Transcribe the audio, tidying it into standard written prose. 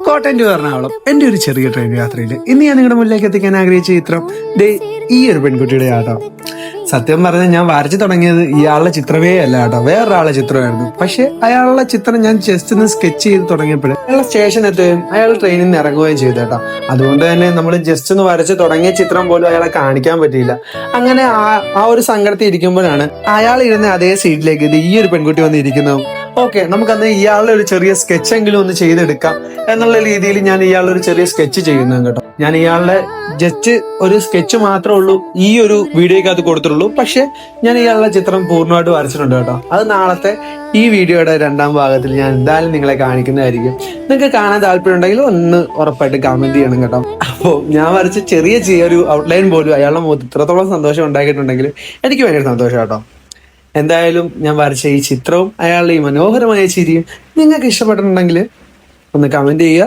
Kottayam to Ernakulam എന്റെ ഒരു ചെറിയ ട്രെയിൻ യാത്രയിൽ ഇന്ന് ഞാൻ നിങ്ങളുടെ മുന്നിലേക്ക് എത്തിക്കാൻ ആഗ്രഹിച്ച ചിത്രം ദേ ഈ ഒരു പെൺകുട്ടിയുടെ ആട്ടോ. സത്യം പറഞ്ഞാൽ ഞാൻ വരച്ചു തുടങ്ങിയത് ഇയാളുടെ ചിത്രമേ അല്ല കേട്ടോ, വേറൊരാളുടെ ചിത്രമായിരുന്നു. പക്ഷെ അയാളുടെ ചിത്രം ഞാൻ ജസ്റ്റ് ഒന്ന് സ്കെച്ച് ചെയ്ത് തുടങ്ങിയപ്പോഴും അയാളുടെ സ്റ്റേഷൻ എത്തുകയും അയാൾ ട്രെയിനിൽ നിന്ന് ഇറങ്ങുകയും ചെയ്തു കേട്ടോ. അതുകൊണ്ട് തന്നെ നമ്മൾ ജസ്റ്റ് ഒന്ന് വരച്ച് തുടങ്ങിയ ചിത്രം പോലും അയാളെ കാണിക്കാൻ പറ്റിയില്ല. അങ്ങനെ ആ ഒരു സങ്കടത്തിൽ ഇരിക്കുമ്പോഴാണ് അയാൾ ഇരുന്ന അതേ സീറ്റിലേക്ക് ഇത് ഈ ഒരു പെൺകുട്ടി വന്ന് ഇരിക്കുന്നത്. ഓക്കെ, നമുക്കന്ന് ഇയാളുടെ ഒരു ചെറിയ സ്കെച്ചെങ്കിലും ഒന്ന് ചെയ്തെടുക്കാം എന്നുള്ള രീതിയിൽ ഞാൻ ഇയാളുടെ ഒരു ചെറിയ സ്കെച്ച് ചെയ്യുന്നു കേട്ടോ. ഞാൻ ഇയാളുടെ ജസ്റ്റ് ഒരു സ്കെച്ച് മാത്രമേ ഉള്ളൂ ഈ ഒരു വീഡിയോയ്ക്കകത്ത് കൊടുത്തിട്ടുള്ളൂ. പക്ഷെ ഞാൻ ഇയാളുടെ ചിത്രം പൂർണ്ണമായിട്ട് വരച്ചിട്ടുണ്ട് കേട്ടോ. അത് നാളത്തെ ഈ വീഡിയോയുടെ 2ാം ഭാഗത്തിൽ ഞാൻ എന്തായാലും നിങ്ങളെ കാണിക്കുന്നതായിരിക്കും. നിങ്ങൾക്ക് കാണാൻ താല്പര്യം ഉണ്ടെങ്കിൽ ഒന്ന് ഉറപ്പായിട്ട് കമന്റ് ചെയ്യണം കേട്ടോ. അപ്പോൾ ഞാൻ വരച്ച ചെറിയൊരു ഔട്ട്ലൈൻ പോലും അയാളുടെ മുഖത്ത് ഇത്രത്തോളം സന്തോഷം ഉണ്ടാക്കിയിട്ടുണ്ടെങ്കിൽ എനിക്ക് ഭയങ്കര സന്തോഷം കേട്ടോ. എന്തായാലും ഞാൻ വരച്ച ഈ ചിത്രവും അയാളുടെ ഈ മനോഹരമായ ചിരിയും നിങ്ങൾക്ക് ഇഷ്ടപ്പെട്ടിട്ടുണ്ടെങ്കിൽ ഒന്ന് കമന്റ് ചെയ്യുക.